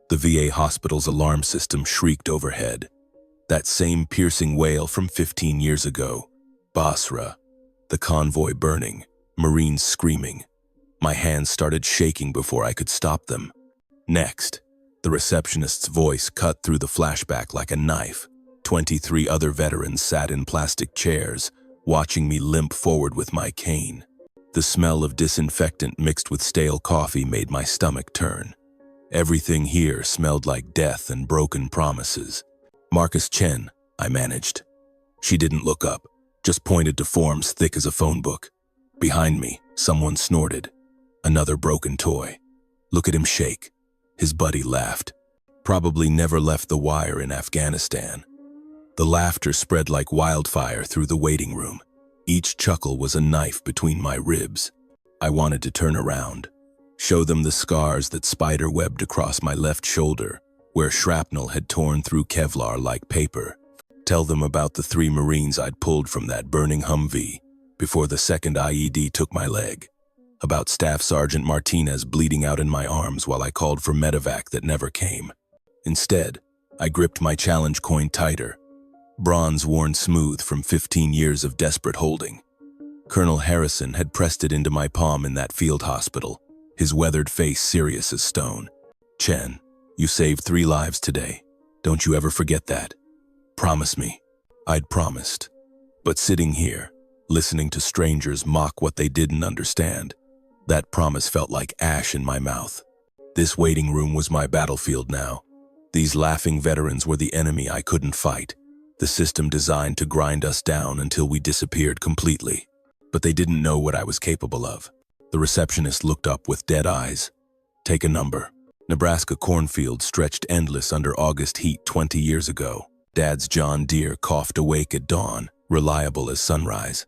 The VA hospital's alarm system shrieked overhead. That same piercing wail from 15 years ago. Basra. The convoy burning. Marines screaming. My hands started shaking before I could stop them. Next, the receptionist's voice cut through the flashback like a knife. 23 other veterans sat in plastic chairs, watching me limp forward with my cane. The smell of disinfectant mixed with stale coffee made my stomach turn. Everything here smelled like death and broken promises. "Marcus Chen," I managed. She didn't look up, just pointed to forms thick as a phone book. Behind me, someone snorted. Another broken toy. "Look at him shake." His buddy laughed. Probably never left the wire in Afghanistan. The laughter spread like wildfire through the waiting room. Each chuckle was a knife between my ribs. I wanted to turn around, show them the scars that spider-webbed across my left shoulder, where shrapnel had torn through Kevlar like paper. Tell them about the 3 Marines I'd pulled from that burning Humvee before the second IED took my leg. About Staff Sergeant Martinez bleeding out in my arms while I called for medevac that never came. Instead, I gripped my challenge coin tighter, bronze worn smooth from 15 years of desperate holding. Colonel Harrison had pressed it into my palm in that field hospital, his weathered face serious as stone. "Chen, you saved 3 lives today. Don't you ever forget that. Promise me." I'd promised. But sitting here, listening to strangers mock what they didn't understand, that promise felt like ash in my mouth. This waiting room was my battlefield now. These laughing veterans were the enemy I couldn't fight, the system designed to grind us down until we disappeared completely. But they didn't know what I was capable of. The receptionist looked up with dead eyes. "Take a number." Nebraska cornfields stretched endless under August heat 20 years ago. Dad's John Deere coughed awake at dawn, reliable as sunrise.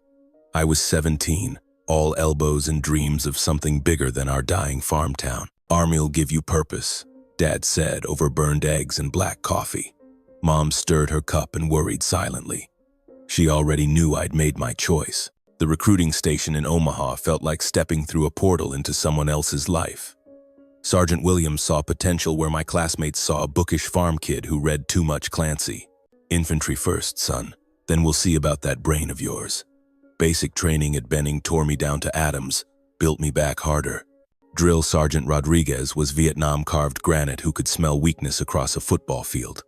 I was 17, all elbows and dreams of something bigger than our dying farm town. "Army'll give you purpose," Dad said over burned eggs and black coffee. Mom stirred her cup and worried silently. She already knew I'd made my choice. The recruiting station in Omaha felt like stepping through a portal into someone else's life. Sergeant Williams saw potential where my classmates saw a bookish farm kid who read too much Clancy. "Infantry first, son. Then we'll see about that brain of yours." Basic training at Benning tore me down to atoms, built me back harder. Drill Sergeant Rodriguez was Vietnam-carved granite who could smell weakness across a football field.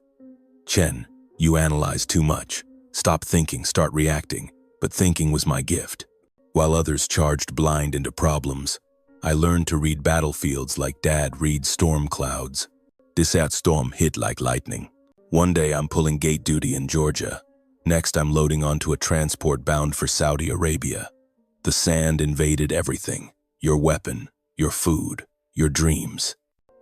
"Chen, you analyze too much. Stop thinking, start reacting." But thinking was my gift. While others charged blind into problems, I learned to read battlefields like Dad reads storm clouds. This storm hit like lightning. One day I'm pulling gate duty in Georgia. Next I'm loading onto a transport bound for Saudi Arabia. The sand invaded everything. Your weapon, your food, your dreams.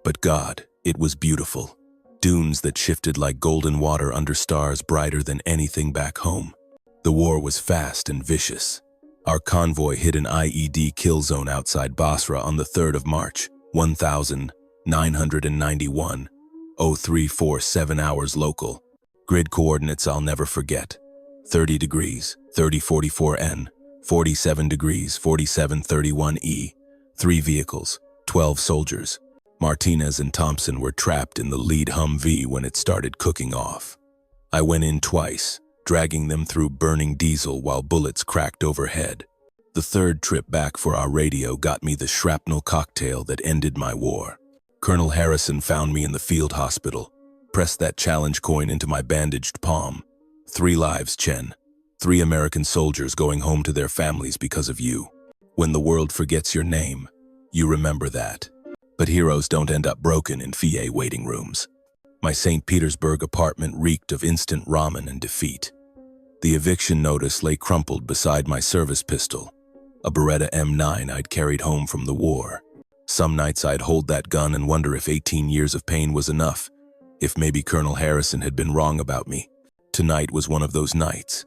But God, it was beautiful. Dunes that shifted like golden water under stars brighter than anything back home. The war was fast and vicious. Our convoy hit an IED kill zone outside Basra on the 3rd of March, 1991, 0347 hours local. Grid coordinates I'll never forget. 30 degrees, 3044 N, 47 degrees, 4731 E, 3 vehicles, 12 soldiers. Martinez and Thompson were trapped in the lead Humvee when it started cooking off. I went in twice, dragging them through burning diesel while bullets cracked overhead. The 3rd trip back for our radio got me the shrapnel cocktail that ended my war. Colonel Harrison found me in the field hospital, pressed that challenge coin into my bandaged palm. 3 lives, Chen. 3 American soldiers going home to their families because of you. When the world forgets your name, you remember that. But heroes don't end up broken in VA waiting rooms. My St. Petersburg apartment reeked of instant ramen and defeat. The eviction notice lay crumpled beside my service pistol, a Beretta M9 I'd carried home from the war. Some nights I'd hold that gun and wonder if 18 years of pain was enough, if maybe Colonel Harrison had been wrong about me. Tonight was one of those nights.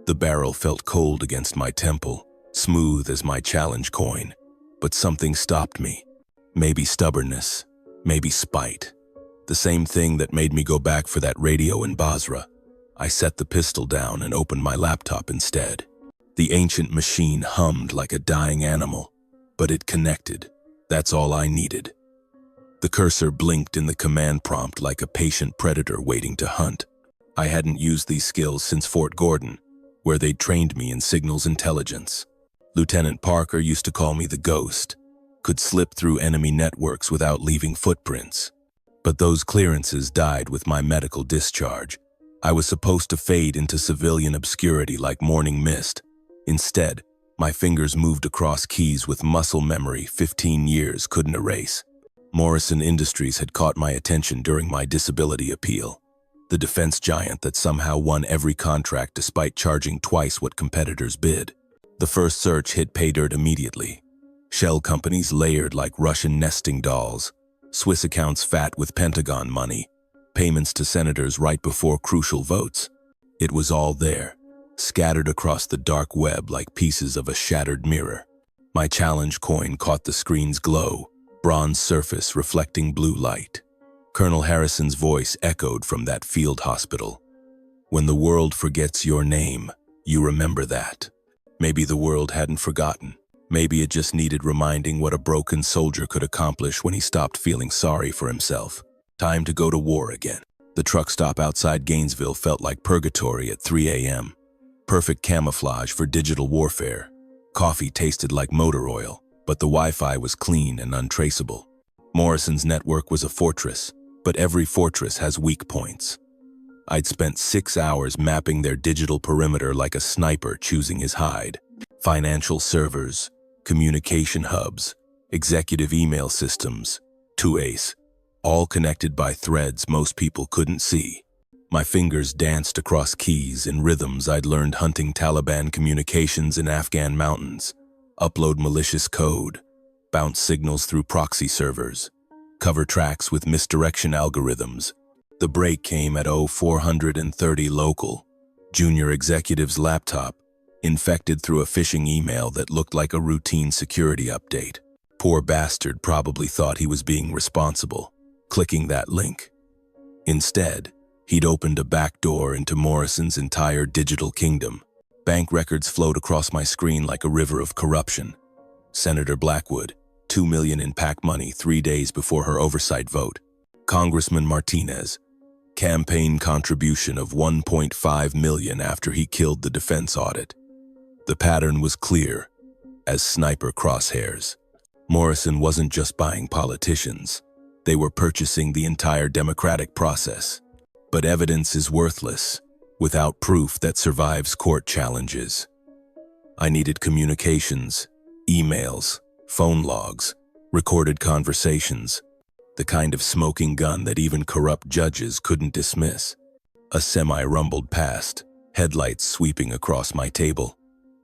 The barrel felt cold against my temple, smooth as my challenge coin. But something stopped me. Maybe stubbornness, maybe spite. The same thing that made me go back for that radio in Basra. I set the pistol down and opened my laptop instead. The ancient machine hummed like a dying animal, but it connected. That's all I needed. The cursor blinked in the command prompt like a patient predator waiting to hunt. I hadn't used these skills since Fort Gordon, where they'd trained me in signals intelligence. Lieutenant Parker used to call me the Ghost, could slip through enemy networks without leaving footprints. But those clearances died with my medical discharge. I was supposed to fade into civilian obscurity like morning mist. Instead, my fingers moved across keys with muscle memory 15 years couldn't erase. Morrison Industries had caught my attention during my disability appeal. The defense giant that somehow won every contract despite charging twice what competitors bid. The first search hit pay dirt immediately. Shell companies layered like Russian nesting dolls. Swiss accounts fat with Pentagon money. Payments to senators right before crucial votes. It was all there, scattered across the dark web like pieces of a shattered mirror. My challenge coin caught the screen's glow, bronze surface reflecting blue light. Colonel Harrison's voice echoed from that field hospital. When the world forgets your name, you remember that. Maybe the world hadn't forgotten. Maybe it just needed reminding what a broken soldier could accomplish when he stopped feeling sorry for himself. Time to go to war again. The truck stop outside Gainesville felt like purgatory at 3 a.m. Perfect camouflage for digital warfare. Coffee tasted like motor oil, but the Wi-Fi was clean and untraceable. Morrison's network was a fortress, but every fortress has weak points. I'd spent 6 hours mapping their digital perimeter like a sniper choosing his hide. Financial servers, communication hubs, executive email systems, 2ACE, all connected by threads most people couldn't see. My fingers danced across keys in rhythms I'd learned hunting Taliban communications in Afghan mountains. Upload malicious code, bounce signals through proxy servers, cover tracks with misdirection algorithms. The break came at 0430 local. Junior executive's laptop, infected through a phishing email that looked like a routine security update. Poor bastard probably thought he was being responsible, clicking that link. Instead, he'd opened a back door into Morrison's entire digital kingdom. Bank records flowed across my screen like a river of corruption. Senator Blackwood, $2 million in PAC money 3 days before her oversight vote. Congressman Martinez, campaign contribution of $1.5 million after he killed the defense audit. The pattern was clear, as sniper crosshairs. Morrison wasn't just buying politicians. They were purchasing the entire democratic process. But evidence is worthless without proof that survives court challenges. I needed communications, emails, phone logs, recorded conversations, the kind of smoking gun that even corrupt judges couldn't dismiss. A semi rumbled past, headlights sweeping across my table.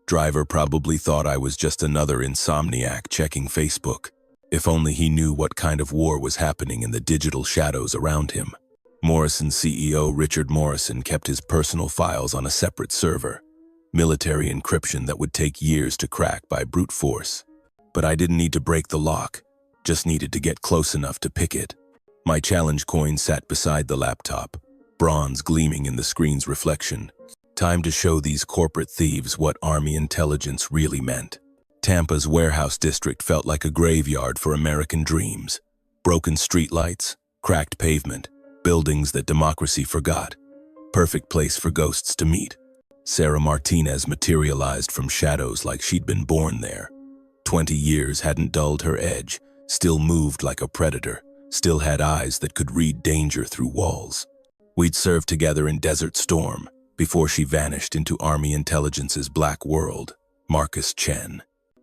Driver probably thought I was just another insomniac checking Facebook. If only he knew what kind of war was happening in the digital shadows around him. Morrison's CEO Richard Morrison kept his personal files on a separate server. Military encryption that would take years to crack by brute force. But I didn't need to break the lock, just needed to get close enough to pick it. My challenge coin sat beside the laptop, bronze gleaming in the screen's reflection. Time to show these corporate thieves what Army intelligence really meant. Tampa's warehouse district felt like a graveyard for American dreams. Broken streetlights, cracked pavement, buildings that democracy forgot. Perfect place for ghosts to meet. Sarah Martinez materialized from shadows like she'd been born there. 20 years hadn't dulled her edge, still moved like a predator, still had eyes that could read danger through walls. We'd served together in Desert Storm, before she vanished into Army intelligence's black world. Marcus Chen.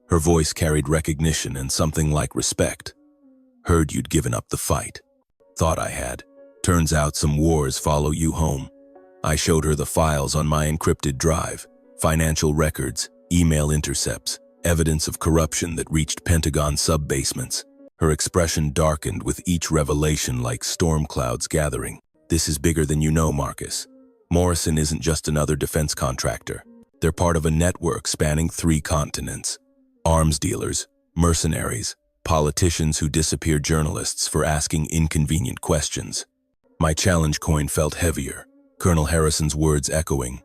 Her voice carried recognition and something like respect. Heard you'd given up the fight. Thought I had. Turns out some wars follow you home. I showed her the files on my encrypted drive, financial records, email intercepts, evidence of corruption that reached Pentagon sub-basements. Her expression darkened with each revelation like storm clouds gathering. This is bigger than you know, Marcus. Morrison isn't just another defense contractor. They're part of a network spanning 3 continents. Arms dealers, mercenaries, politicians who disappear journalists for asking inconvenient questions. My challenge coin felt heavier, Colonel Harrison's words echoing.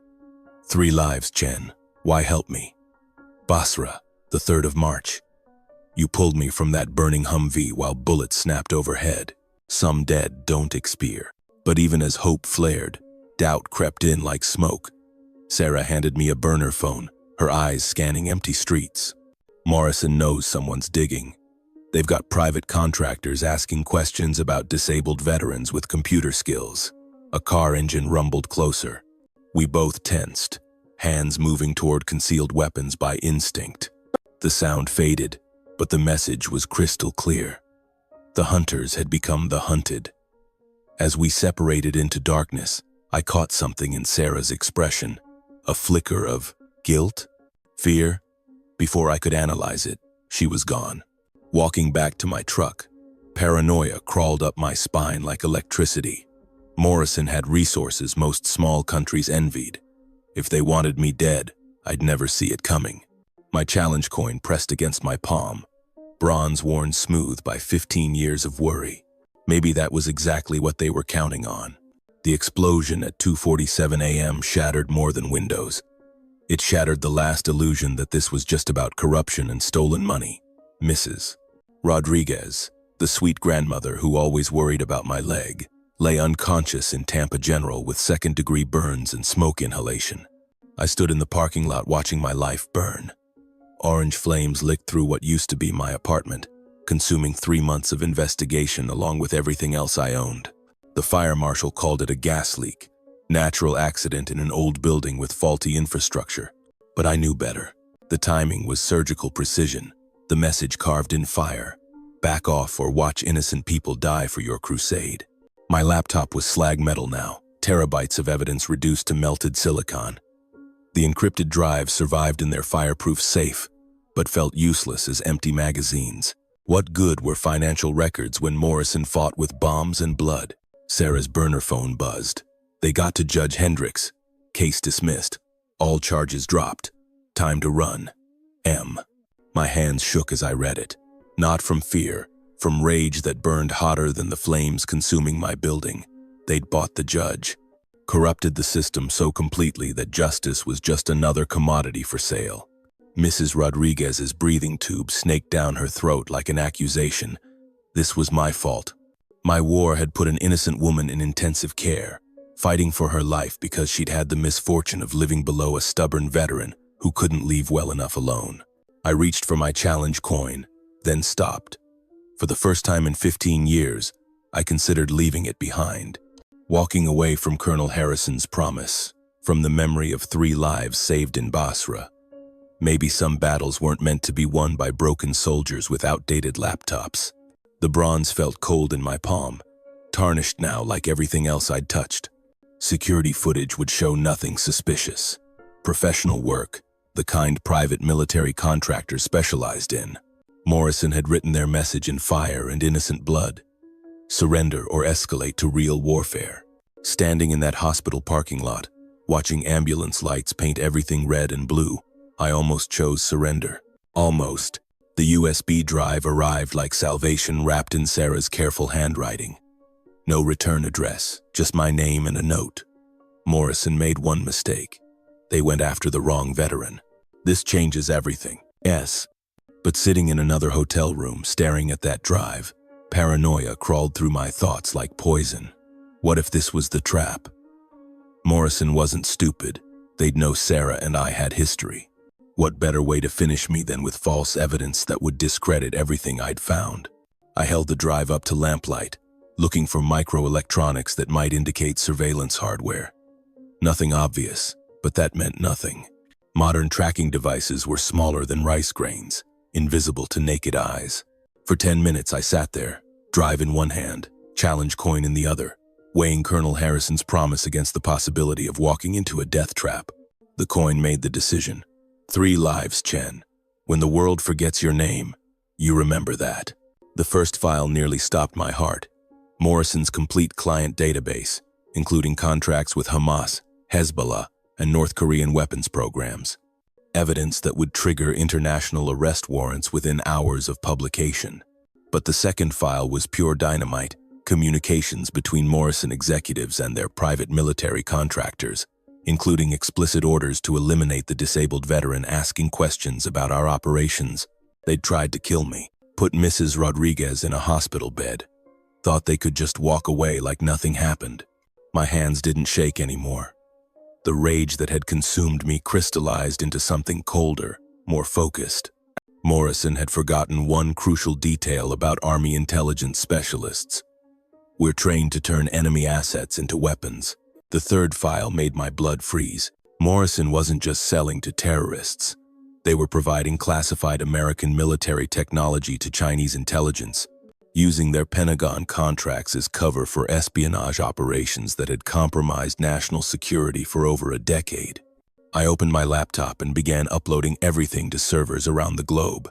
3 lives, Chen. Why help me? Basra, the 3rd of March. You pulled me from that burning Humvee while bullets snapped overhead. Some dead don't expire. But even as hope flared, doubt crept in like smoke. Sarah handed me a burner phone, her eyes scanning empty streets. Morrison knows someone's digging. They've got private contractors asking questions about disabled veterans with computer skills. A car engine rumbled closer. We both tensed, hands moving toward concealed weapons by instinct. The sound faded, but the message was crystal clear. The hunters had become the hunted. As we separated into darkness, I caught something in Sarah's expression, a flicker of guilt, fear. Before I could analyze it, she was gone. Walking back to my truck, paranoia crawled up my spine like electricity. Morrison had resources most small countries envied. If they wanted me dead, I'd never see it coming. My challenge coin pressed against my palm, bronze worn smooth by 15 years of worry. Maybe that was exactly what they were counting on. The explosion at 2:47 a.m. shattered more than windows. It shattered the last illusion that this was just about corruption and stolen money. Mrs. Rodriguez, the sweet grandmother who always worried about my leg, lay unconscious in Tampa General with second-degree burns and smoke inhalation. I stood in the parking lot watching my life burn. Orange flames licked through what used to be my apartment, consuming 3 months of investigation along with everything else I owned. The fire marshal called it a gas leak, natural accident in an old building with faulty infrastructure. But I knew better. The timing was surgical precision, the message carved in fire. Back off or watch innocent people die for your crusade. My laptop was slag metal now, terabytes of evidence reduced to melted silicon. The encrypted drives survived in their fireproof safe, but felt useless as empty magazines. What good were financial records when Morrison fought with bombs and blood? Sarah's burner phone buzzed. They got to Judge Hendricks. Case dismissed. All charges dropped. Time to run. M. My hands shook as I read it. Not from fear, from rage that burned hotter than the flames consuming my building. They'd bought the judge. Corrupted the system so completely that justice was just another commodity for sale. Mrs. Rodriguez's breathing tube snaked down her throat like an accusation. This was my fault. My war had put an innocent woman in intensive care, fighting for her life because she'd had the misfortune of living below a stubborn veteran who couldn't leave well enough alone. I reached for my challenge coin, then stopped. For the first time in 15 years, I considered leaving it behind. Walking away from Colonel Harrison's promise, from the memory of 3 lives saved in Basra. Maybe some battles weren't meant to be won by broken soldiers with outdated laptops. The bronze felt cold in my palm, tarnished now like everything else I'd touched. Security footage would show nothing suspicious. Professional work, the kind private military contractors specialized in. Morrison had written their message in fire and innocent blood. Surrender or escalate to real warfare. Standing in that hospital parking lot, watching ambulance lights paint everything red and blue, I almost chose surrender. Almost. The USB drive arrived like salvation wrapped in Sarah's careful handwriting. No return address, just my name and a note. Morrison made one mistake. They went after the wrong veteran. This changes everything. Yes. But sitting in another hotel room, staring at that drive, paranoia crawled through my thoughts like poison. What if this was the trap? Morrison wasn't stupid. They'd know Sarah and I had history. What better way to finish me than with false evidence that would discredit everything I'd found? I held the drive up to lamplight, looking for microelectronics that might indicate surveillance hardware. Nothing obvious, but that meant nothing. Modern tracking devices were smaller than rice grains, invisible to naked eyes. For 10 minutes I sat there, drive in one hand, challenge coin in the other, weighing Colonel Harrison's promise against the possibility of walking into a death trap. The coin made the decision. 3 lives, Chen. When the world forgets your name, you remember that. The first file nearly stopped my heart. Morrison's complete client database, including contracts with Hamas, Hezbollah, and North Korean weapons programs. Evidence that would trigger international arrest warrants within hours of publication. But the second file was pure dynamite, communications between Morrison executives and their private military contractors, including explicit orders to eliminate the disabled veteran asking questions about our operations. They'd tried to kill me, put Mrs. Rodriguez in a hospital bed, thought they could just walk away like nothing happened. My hands didn't shake anymore. The rage that had consumed me crystallized into something colder, more focused. Morrison had forgotten one crucial detail about Army intelligence specialists. We're trained to turn enemy assets into weapons. The third file made my blood freeze. Morrison wasn't just selling to terrorists. They were providing classified American military technology to Chinese intelligence, using their Pentagon contracts as cover for espionage operations that had compromised national security for over a decade. I opened my laptop and began uploading everything to servers around the globe.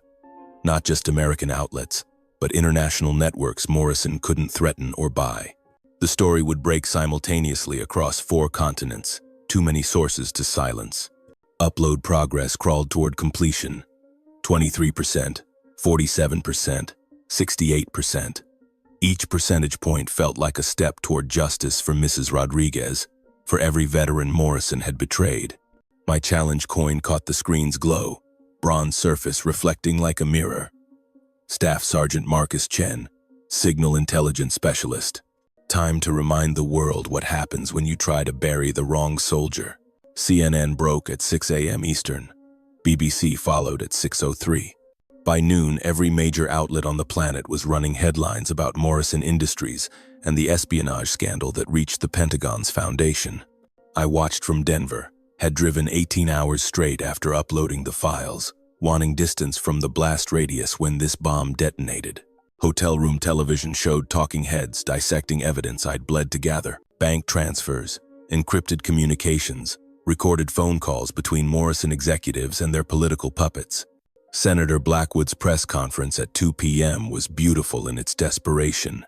Not just American outlets, but international networks Morrison couldn't threaten or buy. The story would break simultaneously across 4 continents, too many sources to silence. Upload progress crawled toward completion. 23%, 47%, 68%. Each percentage point felt like a step toward justice for Mrs. Rodriguez, for every veteran Morrison had betrayed. My challenge coin caught the screen's glow, bronze surface reflecting like a mirror. Staff Sergeant Marcus Chen, Signal Intelligence Specialist. Time to remind the world what happens when you try to bury the wrong soldier. CNN broke at 6 a.m. Eastern. BBC followed at 6:03. By noon, every major outlet on the planet was running headlines about Morrison Industries and the espionage scandal that reached the Pentagon's foundation. I watched from Denver, had driven 18 hours straight after uploading the files, wanting distance from the blast radius when this bomb detonated. Hotel room television showed talking heads dissecting evidence I'd bled to gather. Bank transfers, encrypted communications, recorded phone calls between Morrison executives and their political puppets. Senator Blackwood's press conference at 2 p.m. was beautiful in its desperation.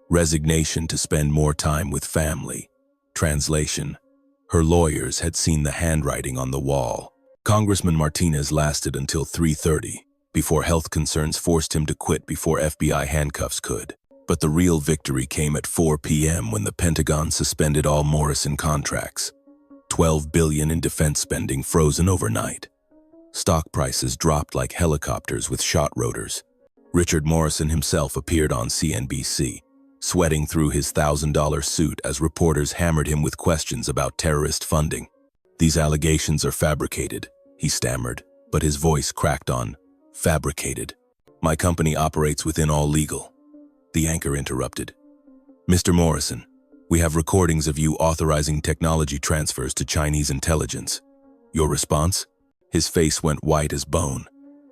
Resignation to spend more time with family. Translation: her lawyers had seen the handwriting on the wall. Congressman Martinez lasted until 3:30, before health concerns forced him to quit before FBI handcuffs could. But the real victory came at 4 p.m. when the Pentagon suspended all Morrison contracts. $12 billion in defense spending frozen overnight. Stock prices dropped like helicopters with shot rotors. Richard Morrison himself appeared on CNBC, sweating through his $1,000 suit as reporters hammered him with questions about terrorist funding. "These allegations are fabricated," he stammered, but his voice cracked on fabricated. "My company operates within all legal." The anchor interrupted. "Mr. Morrison, we have recordings of you authorizing technology transfers to Chinese intelligence. Your response?" His face went white as bone.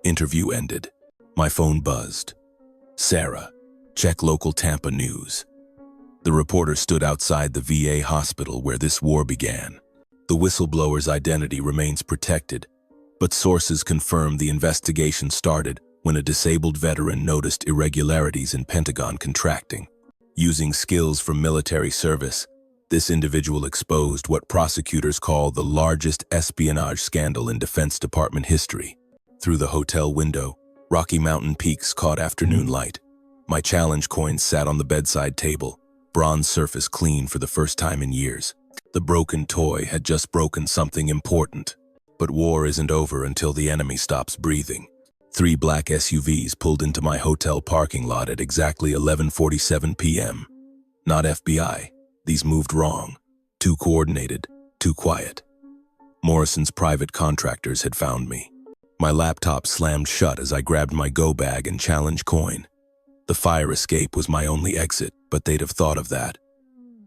Interview ended. My phone buzzed. "Sarah, check local Tampa news." The reporter stood outside the VA hospital where this war began. The whistleblower's identity remains protected, but sources confirm the investigation started when a disabled veteran noticed irregularities in Pentagon contracting. Using skills from military service, this individual exposed what prosecutors call the largest espionage scandal in Defense Department history. Through the hotel window, Rocky Mountain peaks caught afternoon light. My challenge coin sat on the bedside table, bronze surface clean for the first time in years. The broken toy had just broken something important. But war isn't over until the enemy stops breathing. 3 black SUVs pulled into my hotel parking lot at exactly 11:47 p.m. Not FBI. These moved wrong. Too coordinated, too quiet. Morrison's private contractors had found me. My laptop slammed shut as I grabbed my go bag and challenge coin. The fire escape was my only exit, but they'd have thought of that.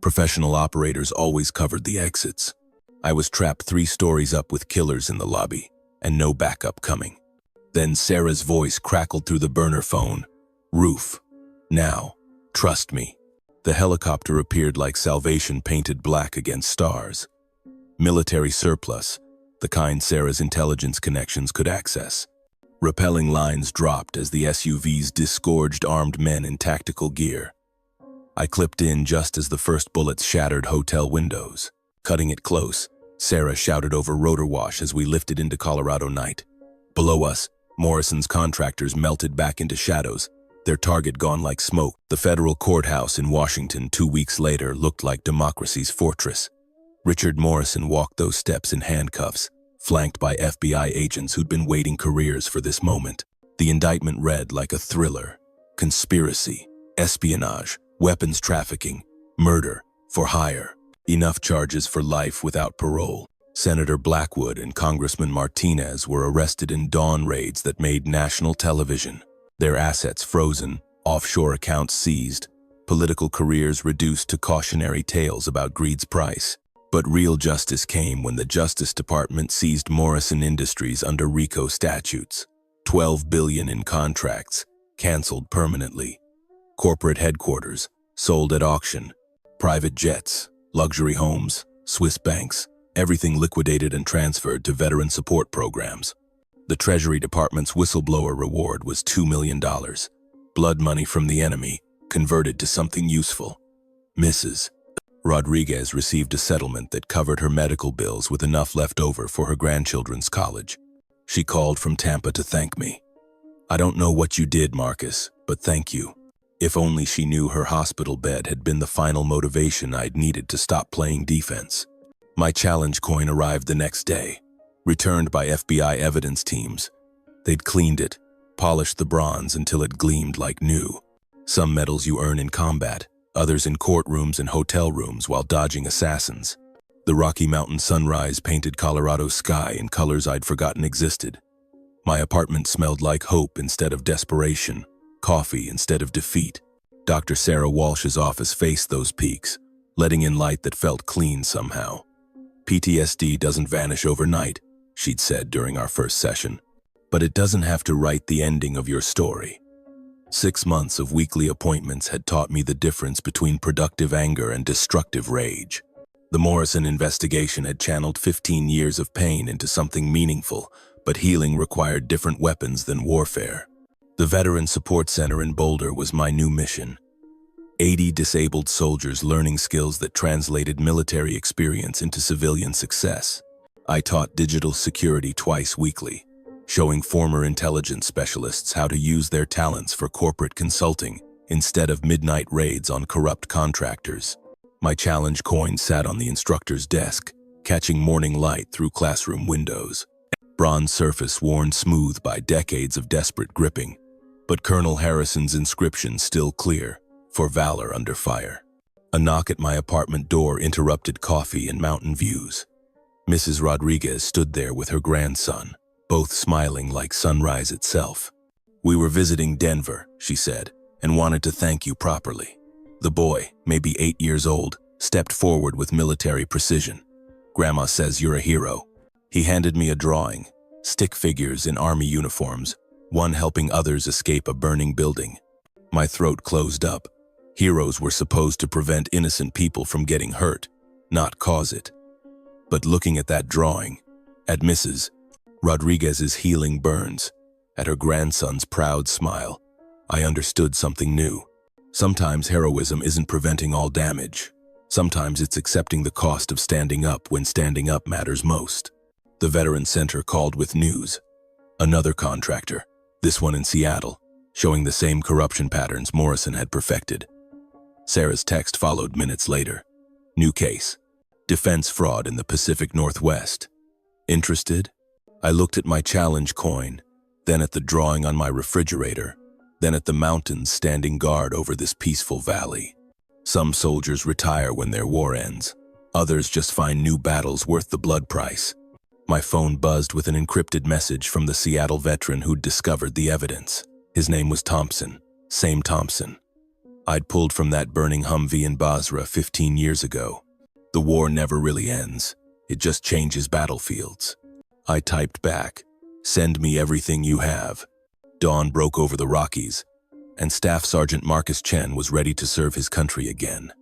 Professional operators always covered the exits. I was trapped 3 stories up with killers in the lobby, and no backup coming. Then Sarah's voice crackled through the burner phone. "Roof. Now. Trust me." The helicopter appeared like salvation painted black against stars. Military surplus, the kind Sarah's intelligence connections could access. Repelling lines dropped as the SUVs disgorged armed men in tactical gear. I clipped in just as the first bullets shattered hotel windows. Cutting it close, Sarah shouted over rotor wash as we lifted into Colorado night. Below us, Morrison's contractors melted back into shadows, their target gone like smoke. The federal courthouse in Washington 2 weeks later looked like democracy's fortress. Richard Morrison walked those steps in handcuffs, flanked by FBI agents who'd been waiting careers for this moment. The indictment read like a thriller: conspiracy, espionage, weapons trafficking, murder for hire. Enough charges for life without parole. Senator Blackwood and Congressman Martinez were arrested in dawn raids that made national television. Their assets frozen, offshore accounts seized, political careers reduced to cautionary tales about greed's price. But real justice came when the Justice Department seized Morrison Industries under RICO statutes. $12 billion in contracts, canceled permanently. Corporate headquarters, sold at auction. Private jets, luxury homes, Swiss banks, everything liquidated and transferred to veteran support programs. The Treasury Department's whistleblower reward was $2 million. Blood money from the enemy, converted to something useful. Mrs. Rodriguez received a settlement that covered her medical bills with enough left over for her grandchildren's college. She called from Tampa to thank me. "I don't know what you did, Marcus, but thank you." If only she knew her hospital bed had been the final motivation I'd needed to stop playing defense. My challenge coin arrived the next day, returned by FBI evidence teams. They'd cleaned it, polished the bronze until it gleamed like new. Some medals you earn in combat, others in courtrooms and hotel rooms while dodging assassins. The Rocky Mountain sunrise painted Colorado sky in colors I'd forgotten existed. My apartment smelled like hope instead of desperation, coffee instead of defeat. Dr. Sarah Walsh's office faced those peaks, letting in light that felt clean somehow. "PTSD doesn't vanish overnight," she'd said during our first session, "but it doesn't have to write the ending of your story." 6 months of weekly appointments had taught me the difference between productive anger and destructive rage. The Morrison investigation had channeled 15 years of pain into something meaningful, but healing required different weapons than warfare. The Veteran Support Center in Boulder was my new mission. 80 disabled soldiers learning skills that translated military experience into civilian success. I taught digital security twice weekly, showing former intelligence specialists how to use their talents for corporate consulting instead of midnight raids on corrupt contractors. My challenge coin sat on the instructor's desk, catching morning light through classroom windows. Bronze surface worn smooth by decades of desperate gripping, but Colonel Harrison's inscription still clear: "For valor under fire." A knock at my apartment door interrupted coffee and mountain views. Mrs. Rodriguez stood there with her grandson, both smiling like sunrise itself. "We were visiting Denver," she said, "and wanted to thank you properly." The boy, maybe 8 years old, stepped forward with military precision. "Grandma says you're a hero." He handed me a drawing, stick figures in army uniforms, one helping others escape a burning building. My throat closed up. Heroes were supposed to prevent innocent people from getting hurt, not cause it. But looking at that drawing, at Mrs. Rodriguez's healing burns, at her grandson's proud smile, I understood something new. Sometimes heroism isn't preventing all damage. Sometimes it's accepting the cost of standing up when standing up matters most. The Veteran Center called with news. Another contractor, this one in Seattle, showing the same corruption patterns Morrison had perfected. Sarah's text followed minutes later. New case. Defense fraud in the Pacific Northwest. Interested? I looked at my challenge coin, then at the drawing on my refrigerator, then at the mountains standing guard over this peaceful valley. Some soldiers retire when their war ends. Others just find new battles worth the blood price. My phone buzzed with an encrypted message from the Seattle veteran who'd discovered the evidence. His name was Thompson, same Thompson. I'd pulled from that burning Humvee in Basra 15 years ago. The war never really ends. It just changes battlefields. I typed back, "Send me everything you have." Dawn broke over the Rockies, and Staff Sergeant Marcus Chen was ready to serve his country again.